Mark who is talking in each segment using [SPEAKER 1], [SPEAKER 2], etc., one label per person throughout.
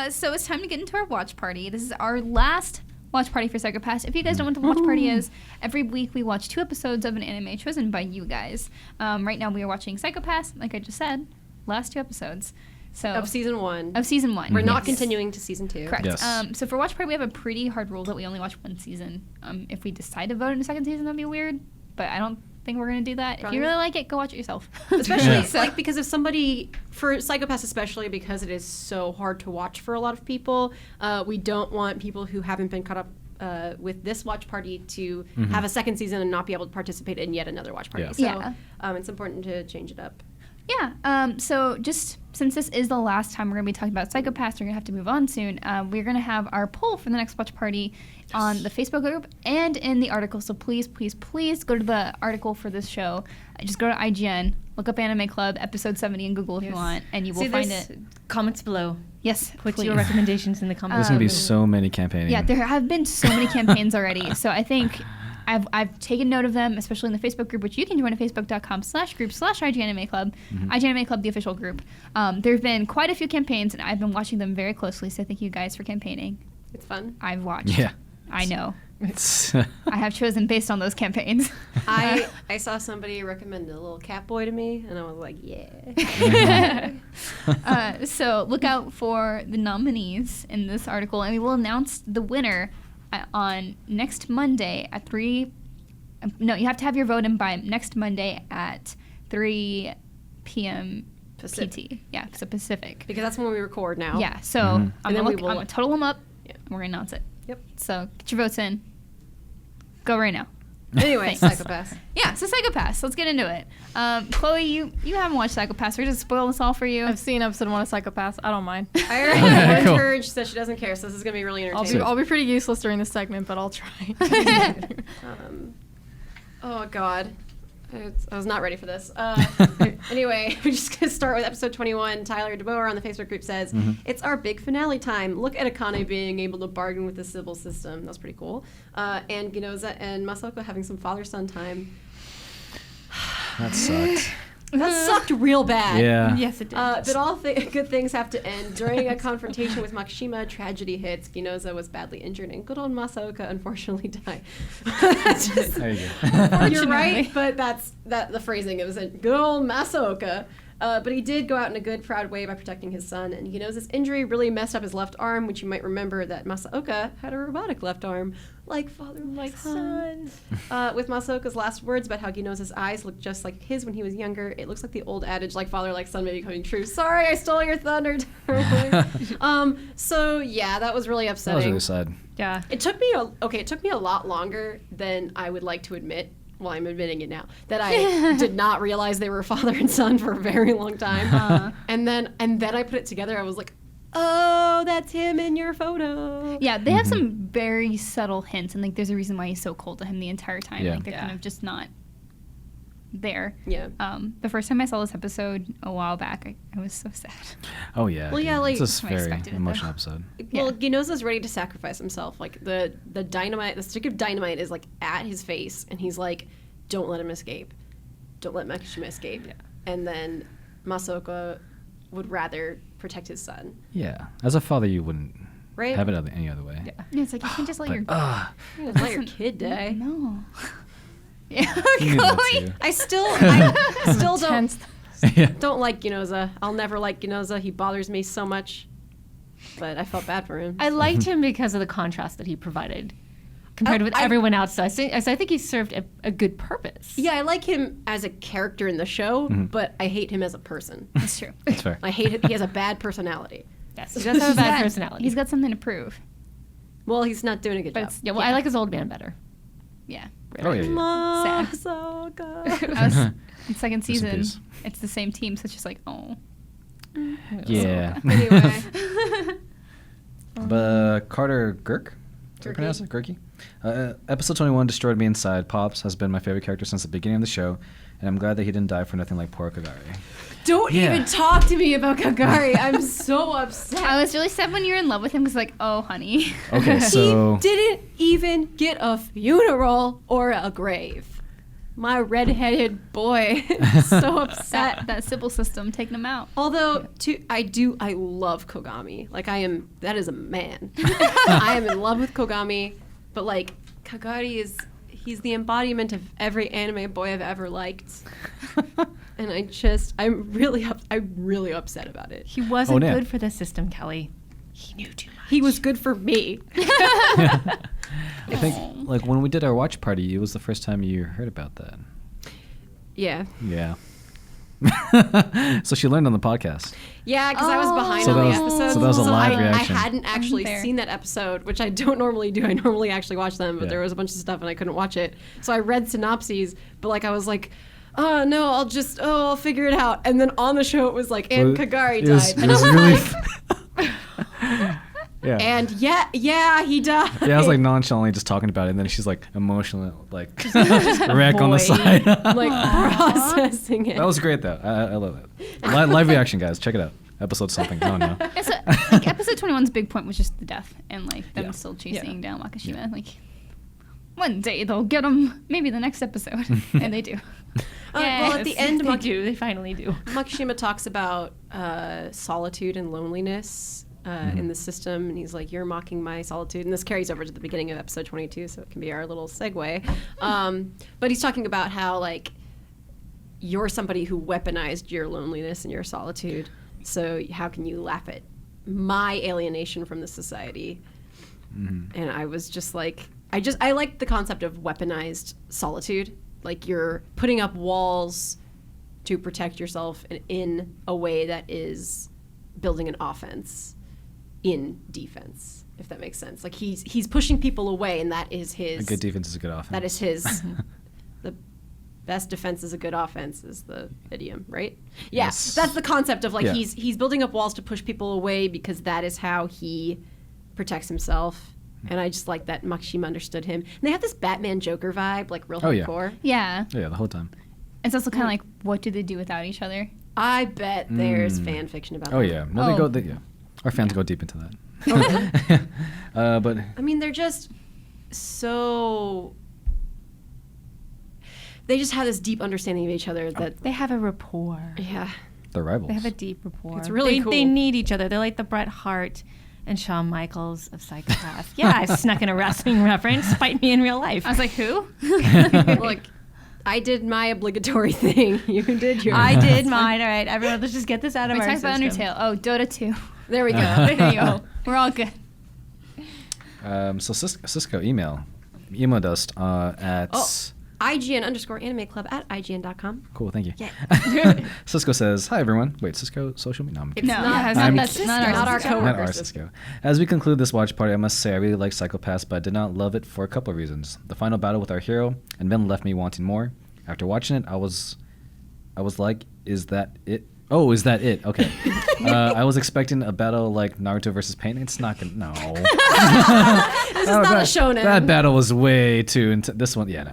[SPEAKER 1] So it's time to get into our watch party. This is our last watch party for Psycho-Pass. If you guys don't know what the watch party is, every week we watch 2 episodes of an anime chosen by you guys. Right now we are watching Psycho-Pass, like I just said, last 2 episodes. So
[SPEAKER 2] of season 1.
[SPEAKER 1] We're
[SPEAKER 2] not continuing to season 2.
[SPEAKER 1] Correct.
[SPEAKER 3] Yes.
[SPEAKER 1] So for watch party, we have a pretty hard rule that we only watch 1 season. If we decide to vote in a second season, that'd be weird. But I don't think we're going to do that.
[SPEAKER 2] Probably.
[SPEAKER 1] If you really like it, go watch it yourself.
[SPEAKER 2] Especially, because if somebody, for Psycho-Pass especially, because it is so hard to watch for a lot of people, we don't want people who haven't been caught up with this watch party to have a second season and not be able to participate in yet another watch party.
[SPEAKER 3] Yeah.
[SPEAKER 2] So it's important to change it up.
[SPEAKER 1] Yeah. So just since this is the last time we're going to be talking about Psycho-Pass, we're going to have to move on soon. We're going to have our poll for the next watch party on the Facebook group and in the article. So please, please, please go to the article for this show. Just go to IGN, look up Anime Club, episode 70 in Google if you want, and you will find it.
[SPEAKER 4] Comments below.
[SPEAKER 1] Yes,
[SPEAKER 4] Put
[SPEAKER 1] please.
[SPEAKER 4] your recommendations in the comments.
[SPEAKER 3] There's going to be so many campaigning.
[SPEAKER 1] Yeah, there have been so many campaigns already. So I think I've taken note of them, especially in the Facebook group, which you can join at facebook.com/group/IGN Anime Club, IGN Anime Club, the official group. There have been quite a few campaigns, and I've been watching them very closely, so thank you guys for campaigning.
[SPEAKER 2] It's fun.
[SPEAKER 1] I've watched.
[SPEAKER 3] Yeah.
[SPEAKER 1] I know.
[SPEAKER 3] It's
[SPEAKER 1] I have chosen based on those campaigns.
[SPEAKER 2] I saw somebody recommend a little Catboy to me, and I was like, yeah.
[SPEAKER 1] So look out for the nominees in this article, and we will announce the winner on next Monday at 3. No, you have to have your vote in by next Monday at 3 p.m.
[SPEAKER 2] Pacific.
[SPEAKER 1] PT. Yeah, so Pacific.
[SPEAKER 2] Because that's when we record now.
[SPEAKER 1] Yeah, so I'm
[SPEAKER 2] And then
[SPEAKER 1] going
[SPEAKER 2] we will-
[SPEAKER 1] to total them up,
[SPEAKER 2] Yeah.
[SPEAKER 1] and we're going to announce it.
[SPEAKER 2] Yep.
[SPEAKER 1] So get your votes in. Go right now.
[SPEAKER 2] Anyway,
[SPEAKER 1] Thanks.
[SPEAKER 2] Psycho-Pass.
[SPEAKER 1] Yeah, so Psycho-Pass. Let's get into it. Chloe, you haven't watched Psycho-Pass. We're just spoil this all for you.
[SPEAKER 5] I've seen episode 1 of Psycho-Pass. I don't mind.
[SPEAKER 2] I already warned
[SPEAKER 3] Cool.
[SPEAKER 2] her. She said she doesn't care, so this is going to be really
[SPEAKER 5] I'll
[SPEAKER 2] entertaining.
[SPEAKER 5] be pretty useless during this segment, but I'll try.
[SPEAKER 2] Oh, God. I was not ready for this. Anyway, we're just going to start with episode 21. Tyler DeBoer on the Facebook group says, it's our big finale time. Look at Akane being able to bargain with the civil system. That's pretty cool. And Ginoza and Masako having some father-son time.
[SPEAKER 3] that sucked.
[SPEAKER 2] That sucked real bad.
[SPEAKER 3] Yeah.
[SPEAKER 4] Yes, it did.
[SPEAKER 2] But all good things have to end. During a confrontation with Makishima, tragedy hits. Ginoza was badly injured, and good old Masaoka unfortunately died. That's just,
[SPEAKER 3] There you go.
[SPEAKER 2] you're right, but that's the phrasing. It was a good old Masaoka. But he did go out in a good, proud way by protecting his son. And Ginoza's injury really messed up his left arm, which you might remember that Masaoka had a robotic left arm, like father, like son. With Masaoka's last words about how Ginoza's eyes looked just like his when he was younger, it looks like the old adage, like father, like son, may be coming true. Sorry, I stole your thunder. So yeah, that was really
[SPEAKER 3] That
[SPEAKER 2] upsetting.
[SPEAKER 3] was really sad.
[SPEAKER 5] Yeah.
[SPEAKER 2] It took me a lot longer than I would like to admit. Well, I'm admitting it now that I did not realize they were father and son for a very long time. And then I put it together. I was like, oh, that's him in your photo.
[SPEAKER 1] Yeah, they have some very subtle hints, and like there's a reason why he's so cold to him the entire time.
[SPEAKER 3] Yeah.
[SPEAKER 1] Like they're kind of just not there.
[SPEAKER 2] Yeah.
[SPEAKER 1] The first time I saw this episode a while back, I was so sad.
[SPEAKER 3] Oh yeah.
[SPEAKER 2] Well,
[SPEAKER 3] dude.
[SPEAKER 2] yeah, like-
[SPEAKER 3] it's a
[SPEAKER 1] I
[SPEAKER 3] very
[SPEAKER 1] expected it,
[SPEAKER 3] emotional
[SPEAKER 1] though.
[SPEAKER 3] episode.
[SPEAKER 2] Well, Ginoza's ready to sacrifice himself. Like the dynamite, the stick of dynamite is like at his face, and he's like, "Don't let him escape. Don't let Makishima escape."
[SPEAKER 5] Yeah.
[SPEAKER 2] And then Masaoka would rather protect his son,
[SPEAKER 3] Yeah. As a father, you wouldn't
[SPEAKER 2] right?
[SPEAKER 3] have it any other way.
[SPEAKER 5] Yeah.
[SPEAKER 1] Yeah, it's like you can just let your
[SPEAKER 3] But
[SPEAKER 2] You let your kid die.
[SPEAKER 1] no. Yeah,
[SPEAKER 3] you need that
[SPEAKER 1] Chloe.
[SPEAKER 3] too.
[SPEAKER 2] I still don't
[SPEAKER 5] Tense.
[SPEAKER 3] Yeah.
[SPEAKER 2] don't like Ginoza. I'll never like Ginoza. He bothers me so much. But I felt bad for him.
[SPEAKER 4] I liked him because of the contrast that he provided compared with
[SPEAKER 2] I-
[SPEAKER 4] everyone else. So I think he served a good purpose.
[SPEAKER 2] Yeah, I like him as a character in the show, but I hate him as a person.
[SPEAKER 1] That's true.
[SPEAKER 3] That's fair.
[SPEAKER 2] I hate it. He has a bad personality.
[SPEAKER 4] Yes, he does have a bad
[SPEAKER 1] Yeah,
[SPEAKER 4] personality.
[SPEAKER 1] He's got something to prove.
[SPEAKER 2] Well, he's not doing a good
[SPEAKER 1] But
[SPEAKER 2] job.
[SPEAKER 1] it's,
[SPEAKER 4] yeah, well, I like his old man better.
[SPEAKER 1] yeah.
[SPEAKER 3] Oh yeah. yeah.
[SPEAKER 2] Masaoka.
[SPEAKER 1] I was, in second
[SPEAKER 3] in
[SPEAKER 1] season,
[SPEAKER 3] peace.
[SPEAKER 1] it's the same team, so it's just like, oh.
[SPEAKER 3] Yeah.
[SPEAKER 2] Anyway,
[SPEAKER 3] But Carter Girk? Did I pronounce it? Girky? Episode 21 destroyed me inside. Pops has been my favorite character since the beginning of the show, and I'm glad that he didn't die for nothing like poor Kagari.
[SPEAKER 2] don't
[SPEAKER 3] Yeah.
[SPEAKER 2] even talk to me about Kagari. I'm so upset.
[SPEAKER 1] I was really sad when you're in love with him because, like, oh, honey.
[SPEAKER 3] Okay, so
[SPEAKER 2] He didn't even get a funeral or a grave. my redheaded boy. So upset.
[SPEAKER 1] That Sybil system taking them out.
[SPEAKER 2] Although, I love Kogami. Like, that is a man. I am in love with Kogami, but like, he's the embodiment of every anime boy I've ever liked. And I'm really upset about it.
[SPEAKER 4] He wasn't
[SPEAKER 3] yeah.
[SPEAKER 4] good for the system, Kelly. He knew too much.
[SPEAKER 2] He was good for me.
[SPEAKER 3] I think like when we did our watch party, it was the first time you heard about that.
[SPEAKER 2] Yeah.
[SPEAKER 3] Yeah. So she learned on the podcast.
[SPEAKER 2] Yeah, because I was behind
[SPEAKER 3] So
[SPEAKER 2] on
[SPEAKER 3] that
[SPEAKER 2] the
[SPEAKER 3] was-
[SPEAKER 2] episode.
[SPEAKER 3] so that was a live
[SPEAKER 2] I
[SPEAKER 3] reaction.
[SPEAKER 2] hadn't actually
[SPEAKER 1] Fair.
[SPEAKER 2] seen that episode, which I don't normally do. I normally actually watch them, but
[SPEAKER 3] Yeah.
[SPEAKER 2] there was a bunch of stuff and I couldn't watch it. So I read synopses, but like I was like, oh no, I'll figure it out. And then on the show it was like, and Kagari
[SPEAKER 3] It was-
[SPEAKER 2] died.
[SPEAKER 3] it
[SPEAKER 2] And I
[SPEAKER 3] was
[SPEAKER 2] was
[SPEAKER 3] really
[SPEAKER 2] like,
[SPEAKER 3] yeah.
[SPEAKER 2] and yeah, he died.
[SPEAKER 3] Yeah, I was like nonchalantly just talking about it, and then she's like emotional, like wreck on the side.
[SPEAKER 2] like processing it.
[SPEAKER 3] That was great though. I love that. Live reaction, guys, check it out. Episode something. I don't know.
[SPEAKER 1] Like episode 21's big point was just the death and like them
[SPEAKER 3] Yeah.
[SPEAKER 1] still chasing down Makishima.
[SPEAKER 3] Yeah.
[SPEAKER 1] Like one day they'll get him. Maybe the next episode, and they do.
[SPEAKER 2] Well, at the
[SPEAKER 1] Yes.
[SPEAKER 2] end,
[SPEAKER 4] They do. They finally do.
[SPEAKER 2] Makishima talks about solitude and loneliness in the system, and he's like, "You're mocking my solitude," and this carries over to the beginning of episode 22, so it can be our little segue. But he's talking about how like you're somebody who weaponized your loneliness and your solitude, so how can you laugh at my alienation from the society? And I was just like, I like the concept of weaponized solitude. Like you're putting up walls to protect yourself in a way that is building an offense in defense, if that makes sense. Like he's pushing people away, and that is his.
[SPEAKER 3] A good defense is a good offense.
[SPEAKER 2] That is his. The best defense is a good offense is the idiom, right? Yeah,
[SPEAKER 3] Yes.
[SPEAKER 2] that's the concept of like
[SPEAKER 3] Yeah.
[SPEAKER 2] he's building up walls to push people away because that is how he protects himself. And I just like that Makishima understood him. And they have this Batman Joker vibe, like real
[SPEAKER 3] Oh, yeah.
[SPEAKER 2] hardcore.
[SPEAKER 1] Yeah,
[SPEAKER 3] Yeah, the whole time.
[SPEAKER 1] it's also kind of like, what do they do without each other?
[SPEAKER 2] I bet there's fan fiction about
[SPEAKER 3] Oh
[SPEAKER 2] that.
[SPEAKER 3] yeah. No,
[SPEAKER 1] Oh.
[SPEAKER 3] yeah. Our fans go deep into that. But
[SPEAKER 2] I mean, they're just so. They just have this deep understanding of each other that,
[SPEAKER 4] They have a rapport.
[SPEAKER 2] yeah.
[SPEAKER 3] they're rivals.
[SPEAKER 4] They have a deep rapport.
[SPEAKER 2] It's really
[SPEAKER 4] They
[SPEAKER 2] cool.
[SPEAKER 4] need each other. They're like the Bret Hart and Shawn Michaels of Psychopath. Yeah, I snuck in a wrestling reference. Fight me in real life.
[SPEAKER 1] I was like, who?
[SPEAKER 2] Look, I did my obligatory thing. You did yours.
[SPEAKER 4] I did mine. All right, everyone, let's just get this out of
[SPEAKER 1] We
[SPEAKER 4] our
[SPEAKER 1] talked about
[SPEAKER 4] system.
[SPEAKER 1] Undertale. Oh, Dota 2.
[SPEAKER 2] There we go.
[SPEAKER 1] There you go. We're all good.
[SPEAKER 3] So Cisco email dust at
[SPEAKER 2] IGN _Anime Club at IGN.com.
[SPEAKER 3] cool. Thank you.
[SPEAKER 2] Yeah.
[SPEAKER 3] Cisco says, "Hi everyone." Wait, Cisco social media? No, I'm kidding.
[SPEAKER 2] It's
[SPEAKER 1] No,
[SPEAKER 2] not-
[SPEAKER 3] I'm-
[SPEAKER 1] that's
[SPEAKER 2] Cisco,
[SPEAKER 1] not
[SPEAKER 2] not our
[SPEAKER 1] Cisco.
[SPEAKER 2] coworker.
[SPEAKER 3] Not our Cisco. As we conclude this watch party, I must say I really like Psycho Pass, but I did not love it for a couple of reasons. The final battle with our hero and Vin left me wanting more. After watching it, I was like, "Is that it?" Oh, is that it? Okay. I was expecting a battle like Naruto versus Pain. It's not gonna. No.
[SPEAKER 2] This is not a shonen.
[SPEAKER 3] That battle was way too. This one, yeah,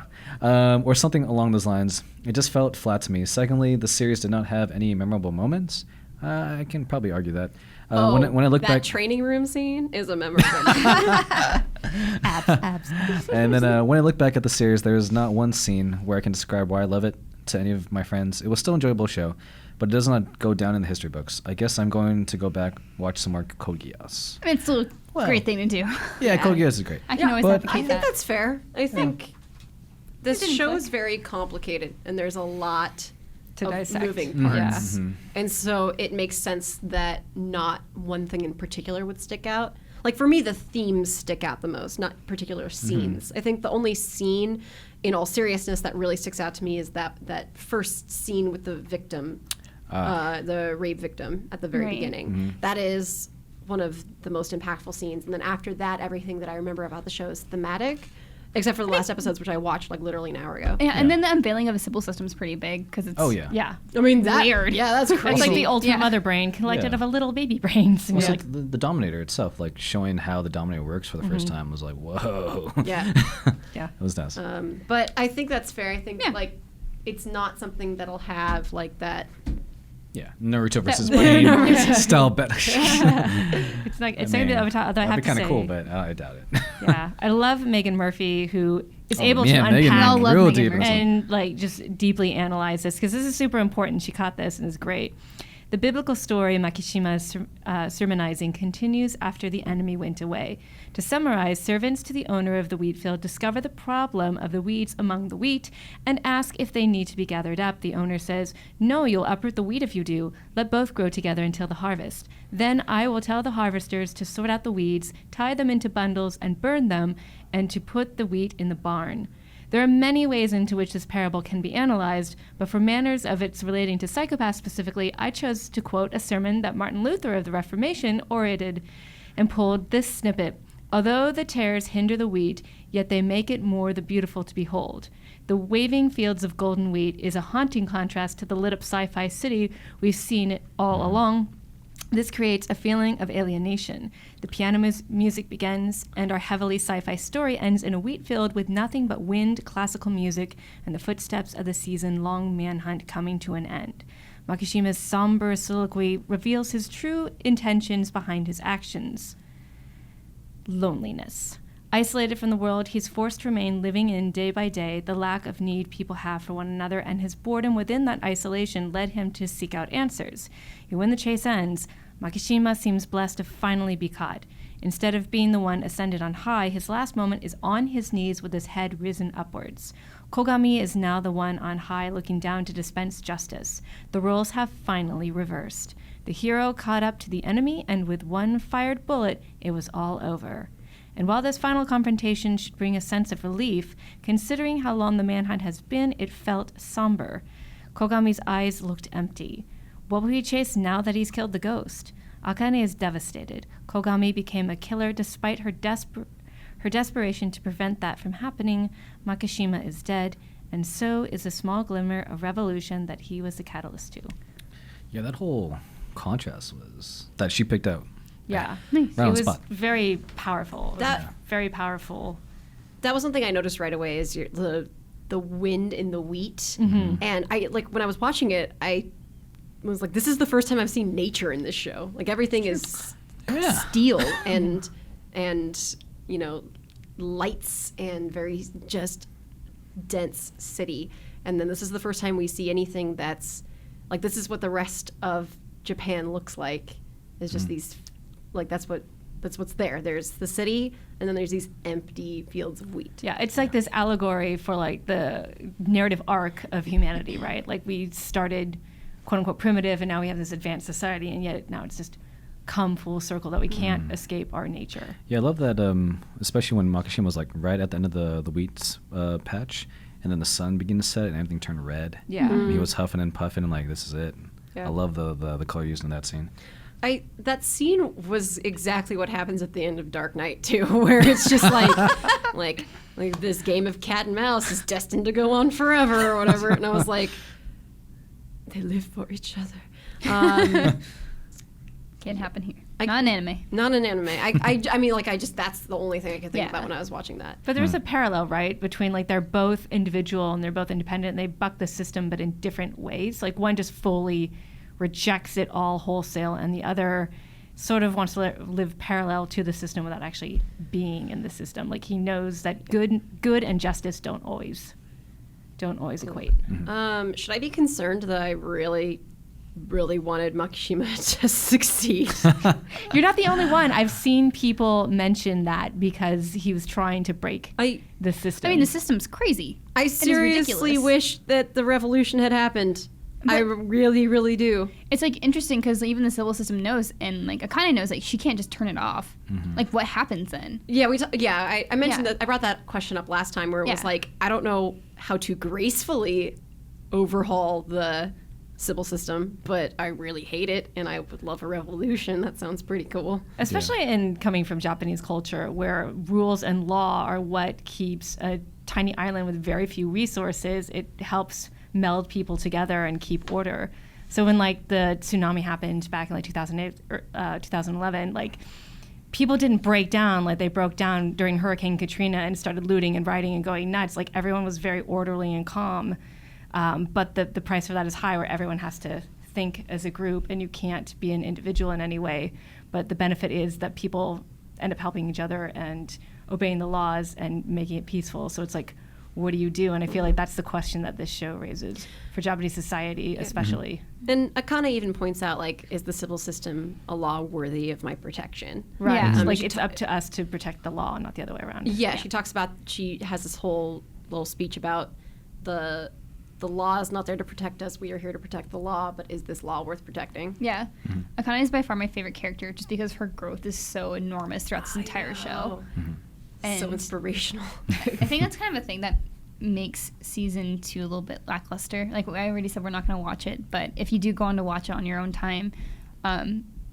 [SPEAKER 3] no. Or something along those lines. It just felt flat to me. Secondly, the series did not have any memorable moments. I can probably argue that. When I look
[SPEAKER 2] that
[SPEAKER 3] back,
[SPEAKER 2] training room scene is a memorable.
[SPEAKER 4] Abs.
[SPEAKER 3] and then when I look back at the series, there is not one scene where I can describe why I love it to any of my friends. It was still an enjoyable show, but it does not go down in the history books. I guess I'm going to go back watch some more Code Geass.
[SPEAKER 1] I mean, it's still a
[SPEAKER 3] Well,
[SPEAKER 1] great thing to do.
[SPEAKER 3] Yeah, Code Geass is great.
[SPEAKER 1] I can always
[SPEAKER 3] but-
[SPEAKER 1] advocate
[SPEAKER 2] I think
[SPEAKER 1] that.
[SPEAKER 2] that's fair. I think this
[SPEAKER 1] didn't
[SPEAKER 2] show
[SPEAKER 1] click.
[SPEAKER 2] is very complicated, and there's a lot
[SPEAKER 4] To
[SPEAKER 2] of
[SPEAKER 4] dissect.
[SPEAKER 2] moving
[SPEAKER 3] Mhm,
[SPEAKER 2] parts.
[SPEAKER 3] mhm.
[SPEAKER 2] And so it makes sense that not one thing in particular would stick out. Like for me, the themes stick out the most, not particular scenes. I think the only scene, in all seriousness, that really sticks out to me is that first scene with the victim, the rape victim at the very
[SPEAKER 1] Right.
[SPEAKER 2] beginning. That is one of the most impactful scenes. And then after that, everything that I remember about the show is thematic, except for the last episodes, which I watched like literally an hour ago.
[SPEAKER 1] Yeah,
[SPEAKER 3] Yeah.
[SPEAKER 1] and then the unveiling of a Sybil system is pretty big because it's.
[SPEAKER 3] Oh yeah.
[SPEAKER 4] Yeah.
[SPEAKER 2] I mean,
[SPEAKER 1] Weird.
[SPEAKER 2] Yeah, that's crazy.
[SPEAKER 4] It's like the ultimate
[SPEAKER 1] Yeah.
[SPEAKER 4] mother brain collected
[SPEAKER 3] Yeah.
[SPEAKER 4] of a little baby brain. So
[SPEAKER 3] Also,
[SPEAKER 4] you're like,
[SPEAKER 3] the Dominator itself, like showing how the Dominator works for the first time, was like, whoa.
[SPEAKER 2] Yeah.
[SPEAKER 4] Yeah.
[SPEAKER 3] It was nice.
[SPEAKER 2] But I think that's fair. I think
[SPEAKER 1] Yeah.
[SPEAKER 2] like it's not something that'll have like that
[SPEAKER 3] Yeah, Naruto versus
[SPEAKER 1] That-
[SPEAKER 3] Pain style battle.
[SPEAKER 4] It's like it's something that I have
[SPEAKER 3] that'd be
[SPEAKER 4] to
[SPEAKER 3] kind
[SPEAKER 4] say.
[SPEAKER 3] of cool, but I doubt it.
[SPEAKER 4] Yeah, I love Megan Murphy, who is
[SPEAKER 3] Oh,
[SPEAKER 4] able
[SPEAKER 3] yeah,
[SPEAKER 4] to
[SPEAKER 3] Megan,
[SPEAKER 4] unpack
[SPEAKER 1] We all love
[SPEAKER 3] real
[SPEAKER 1] Megan
[SPEAKER 3] deep in this
[SPEAKER 1] Murphy.
[SPEAKER 3] one.
[SPEAKER 4] and like just deeply analyze this because this is super important. She caught this and is great. The biblical story Makishima is sermonizing continues after the enemy went away. To summarize, servants to the owner of the wheat field discover the problem of the weeds among the wheat and ask if they need to be gathered up. The owner says, "No, you'll uproot the wheat if you do. Let both grow together until the harvest. Then I will tell the harvesters to sort out the weeds, tie them into bundles, and burn them, and to put the wheat in the barn." There are many ways into which this parable can be analyzed, but for manners of its relating to psychopaths specifically, I chose to quote a sermon that Martin Luther of the Reformation orated and pulled this snippet. "Although the tares hinder the wheat, yet they make it more the beautiful to behold. The waving fields of golden wheat is a haunting contrast to the lit-up sci-fi city we've seen all along. This creates a feeling of alienation. The piano music begins, and our heavily sci-fi story ends in a wheat field with nothing but wind, classical music, and the footsteps of the season-long manhunt coming to an end. Makishima's somber soliloquy reveals his true intentions behind his actions. Loneliness. Isolated from the world, he's forced to remain living in day by day the lack of need people have for one another, and his boredom within that isolation led him to seek out answers. And when the chase ends, Makishima seems blessed to finally be caught. Instead of being the one ascended on high, his last moment is on his knees with his head risen upwards. Kogami is now the one on high looking down to dispense justice. The roles have finally reversed. The hero caught up to the enemy, and with one fired bullet, it was all over. And while this final confrontation should bring a sense of relief, considering how long the manhunt has been, it felt somber. Kogami's eyes looked empty. What will he chase now that he's killed the ghost? Akane is devastated. Kogami became a killer despite her desperation to prevent that from happening. Makishima is dead, and so is a small glimmer of revolution that he was the catalyst to.
[SPEAKER 3] Yeah, that whole contrast was that she picked out.
[SPEAKER 4] Yeah.
[SPEAKER 1] Nice.
[SPEAKER 3] Right on
[SPEAKER 4] It
[SPEAKER 3] the
[SPEAKER 4] was
[SPEAKER 3] spot.
[SPEAKER 4] very powerful.
[SPEAKER 2] That-
[SPEAKER 4] Very powerful.
[SPEAKER 2] That was something I noticed right away is the wind in the wheat.
[SPEAKER 4] Mm-hmm.
[SPEAKER 2] And I like when I was watching it, I was like, this is the first time I've seen nature in this show. Like everything is
[SPEAKER 3] Yeah.
[SPEAKER 2] steel and you know, lights and very just dense city. And then this is the first time we see anything that's like this is what the rest of Japan looks like. Is just these like that's what's there. There's the city, and then there's these empty fields of wheat.
[SPEAKER 4] Yeah, it's like this allegory for like the narrative arc of humanity, right? Like we started quote unquote primitive and now we have this advanced society, and yet now it's just come full circle that we can't escape our nature.
[SPEAKER 3] Yeah, I love that, especially when Makishima was like right at the end of the wheat patch, and then the sun began to set and everything turned red.
[SPEAKER 4] Yeah.
[SPEAKER 3] And he was huffing and puffing and like, this is it.
[SPEAKER 2] Yeah.
[SPEAKER 3] I love the color used in that scene.
[SPEAKER 2] That scene was exactly what happens at the end of Dark Knight too, where it's just like this game of cat and mouse is destined to go on forever or whatever. And I was like, they live for each other.
[SPEAKER 1] Can't happen here.
[SPEAKER 2] I-
[SPEAKER 1] Not an anime.
[SPEAKER 2] Not an anime. I mean, like that's the only thing I could think
[SPEAKER 1] Yeah.
[SPEAKER 2] about when I was watching that.
[SPEAKER 4] But there's a parallel, right, between like they're both individual and they're both independent and they buck the system but in different ways. Like one just fully rejects it all wholesale and the other sort of wants to live parallel to the system without actually being in the system. Like he knows that good and justice don't always equate.
[SPEAKER 2] Should I be concerned that I really wanted Makishima to succeed?
[SPEAKER 4] You're not the only one. I've seen people mention that because he was trying to break the system.
[SPEAKER 1] I mean, the system's crazy.
[SPEAKER 2] I
[SPEAKER 1] is
[SPEAKER 2] seriously
[SPEAKER 1] ridiculous.
[SPEAKER 2] wish that the revolution had happened. I really, really do.
[SPEAKER 1] It's like interesting because even the civil system knows, and like Akane knows, like she can't just turn it off. Like what happens then?
[SPEAKER 2] Yeah, I mentioned
[SPEAKER 1] Yeah.
[SPEAKER 2] that. I brought that question up last time where it was
[SPEAKER 1] Yeah.
[SPEAKER 2] like, I don't know how to gracefully overhaul the civil system, but I really hate it, and I would love a revolution. That sounds pretty cool.
[SPEAKER 4] Especially in coming from Japanese culture, where rules and law are what keeps a tiny island with very few resources. It helps meld people together and keep order. So when like the tsunami happened back in like 2008 or 2011, like people didn't break down like they broke down during Hurricane Katrina and started looting and rioting and going nuts. Like everyone was very orderly and calm. But the price for that is high, where everyone has to think as a group and you can't be an individual in any way. But the benefit is that people end up helping each other and obeying the laws and making it peaceful. So it's like, what do you do? And I feel like that's the question that this show raises for Japanese society, especially.
[SPEAKER 2] And Akane even points out, like, is the civil system a law worthy of my protection?
[SPEAKER 4] Right.
[SPEAKER 1] Yeah.
[SPEAKER 4] Like
[SPEAKER 2] she
[SPEAKER 4] it's up to us to protect the law, not the other way around.
[SPEAKER 2] Yeah, she talks about, she has this whole little speech about the law is not there to protect us. We are here to protect the law, but is this law worth protecting?
[SPEAKER 1] Yeah. Akane is by far my favorite character just because her growth is so enormous throughout this entire show.
[SPEAKER 2] So
[SPEAKER 1] And
[SPEAKER 2] inspirational.
[SPEAKER 1] I think that's kind of a thing that makes season 2 a little bit lackluster. Like I already said, we're not going to watch it, but if you do go on to watch it on your own time,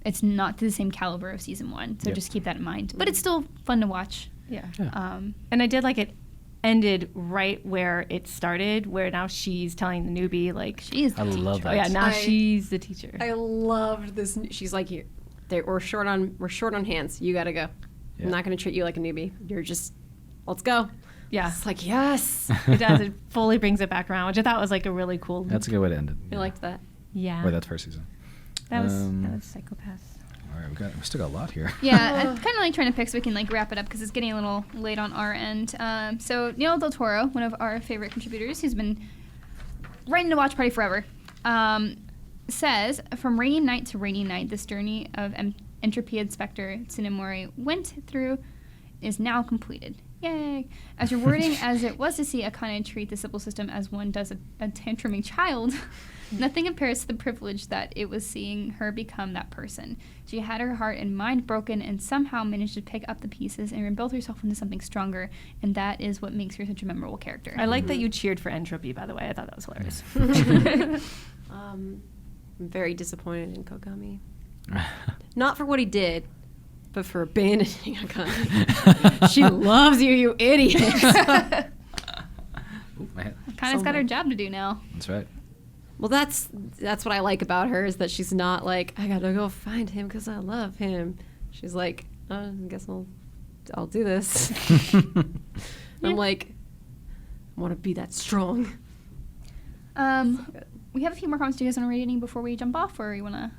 [SPEAKER 1] it's not to the same caliber of season 1. So just keep that in mind. But it's still fun to watch.
[SPEAKER 4] Yeah.
[SPEAKER 3] Yeah.
[SPEAKER 4] And I did like it ended right where it started, where now she's telling the newbie, like,
[SPEAKER 1] She's the
[SPEAKER 3] I love
[SPEAKER 1] teacher.
[SPEAKER 3] that.
[SPEAKER 4] oh yeah, now
[SPEAKER 2] I-
[SPEAKER 4] she's the teacher.
[SPEAKER 2] I loved this. She's like, here, we're short on hands. You got to go.
[SPEAKER 3] Yeah.
[SPEAKER 2] I'm not going to treat you like a newbie. You're just, let's go.
[SPEAKER 4] Yeah,
[SPEAKER 2] It's like, yes.
[SPEAKER 4] it does. It fully brings it back around, which I thought was like a really cool.
[SPEAKER 3] That's a good way to end it.
[SPEAKER 2] I liked that.
[SPEAKER 4] Yeah.
[SPEAKER 3] Wait, that's first season.
[SPEAKER 4] that was
[SPEAKER 3] Um,
[SPEAKER 4] Psychopaths.
[SPEAKER 3] All right, we still got a lot here.
[SPEAKER 1] Yeah, I'm kind of like trying to pick so we can like wrap it up because it's getting a little late on our end. So Neil Del Toro, one of our favorite contributors, who's been writing to Watch Party forever, says, from rainy night to rainy night, this journey of entropy inspector Tsunemori went through is now completed. Yay! As rewarding as it was to see Akane treat the civil system as one does a tantruming child, nothing compares to the privilege that it was seeing her become that person. She had her heart and mind broken and somehow managed to pick up the pieces and rebuild herself into something stronger, and that is what makes her such a memorable character.
[SPEAKER 4] I like that you cheered for entropy, by the way. I thought that was hilarious.
[SPEAKER 2] I'm very disappointed in Kogami. Not for what he did, but for abandoning Akane. She loves you, you idiot.
[SPEAKER 3] Ooh, my head.
[SPEAKER 1] Akane's got her job to do now.
[SPEAKER 3] That's right.
[SPEAKER 2] Well, that's what I like about her, is that she's not like, I gotta go find him because I love him. She's like, I guess I'll do this. I'm like, I want to be that strong.
[SPEAKER 1] We have a few more comments. Do you guys want to read any before we jump off, or you want to?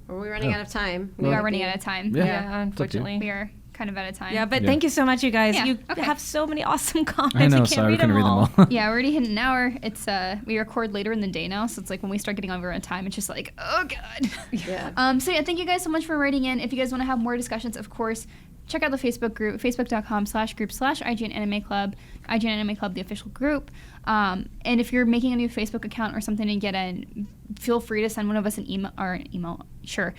[SPEAKER 2] Are we running
[SPEAKER 3] Oh.
[SPEAKER 2] out of time?
[SPEAKER 1] We are running out of time.
[SPEAKER 3] Yeah.
[SPEAKER 4] Yeah,
[SPEAKER 3] it's up to you.
[SPEAKER 4] unfortunately.
[SPEAKER 1] We are kind of out of time.
[SPEAKER 4] Yeah, but
[SPEAKER 3] Yeah.
[SPEAKER 4] thank you so much, you guys.
[SPEAKER 1] Yeah,
[SPEAKER 4] You
[SPEAKER 1] okay.
[SPEAKER 4] have so many awesome comments.
[SPEAKER 3] I know,
[SPEAKER 4] I can't
[SPEAKER 3] sorry, we
[SPEAKER 4] read
[SPEAKER 3] couldn't
[SPEAKER 4] them
[SPEAKER 3] read
[SPEAKER 4] all.
[SPEAKER 3] them all.
[SPEAKER 1] Yeah, we're already hitting an hour. It's we record later in the day now, so it's like when we start getting over on time, it's just like, oh god.
[SPEAKER 2] Yeah.
[SPEAKER 1] So yeah, thank you guys so much for writing in. If you guys want to have more discussions, of course, check out the Facebook group, facebook.com/group/IGN Anime Club, IGN Anime Club, the official group. And if you're making a new Facebook account or something to get in, feel free to send one of us an email, sure,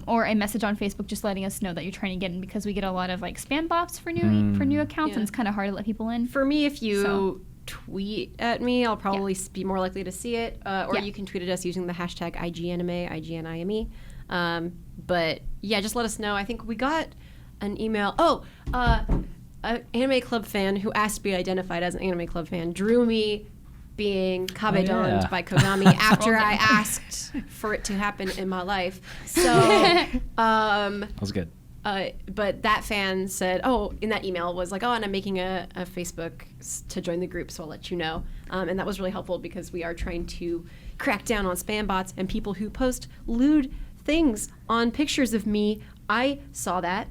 [SPEAKER 1] or a message on Facebook just letting us know that you're trying to get in, because we get a lot of like spam bots for new accounts,
[SPEAKER 2] Yeah.
[SPEAKER 1] and it's kind of hard to let people in.
[SPEAKER 2] For me, if you
[SPEAKER 1] So-
[SPEAKER 2] tweet at me, I'll probably be more likely to see it. Or
[SPEAKER 1] Yeah.
[SPEAKER 2] you can tweet at us using the hashtag IGNanime, IGNIME. But yeah, just let us know. I think we got an email. An Anime Club fan who asked to be identified as an Anime Club fan drew me being kabedoned
[SPEAKER 3] yeah.
[SPEAKER 2] by Kogami after I asked for it to happen in my life. So,
[SPEAKER 3] That was good.
[SPEAKER 2] but that fan said, in that email was like, and I'm making a Facebook to join the group, so I'll let you know. And that was really helpful because we are trying to crack down on spam bots and people who post lewd things on pictures of me. I saw that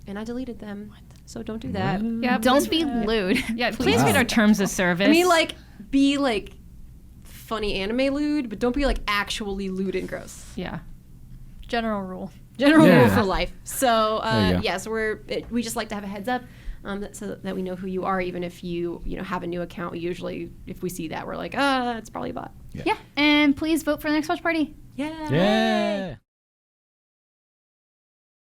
[SPEAKER 2] and I deleted them. So don't do that.
[SPEAKER 4] Yeah,
[SPEAKER 1] Don't be lewd.
[SPEAKER 4] Yeah, please
[SPEAKER 3] Wow.
[SPEAKER 4] read our terms of service.
[SPEAKER 2] I mean, be funny anime lewd, but don't be actually lewd and gross.
[SPEAKER 4] yeah.
[SPEAKER 5] General rule.
[SPEAKER 2] General
[SPEAKER 3] Yeah.
[SPEAKER 2] rule for life. So
[SPEAKER 3] There you go.
[SPEAKER 2] so we just like to have a heads up, so that we know who you are, even if you have a new account. Usually, if we see that, we're like, it's probably a bot.
[SPEAKER 1] Yeah, and please vote for the next watch party.
[SPEAKER 2] Yeah.
[SPEAKER 3] Yeah.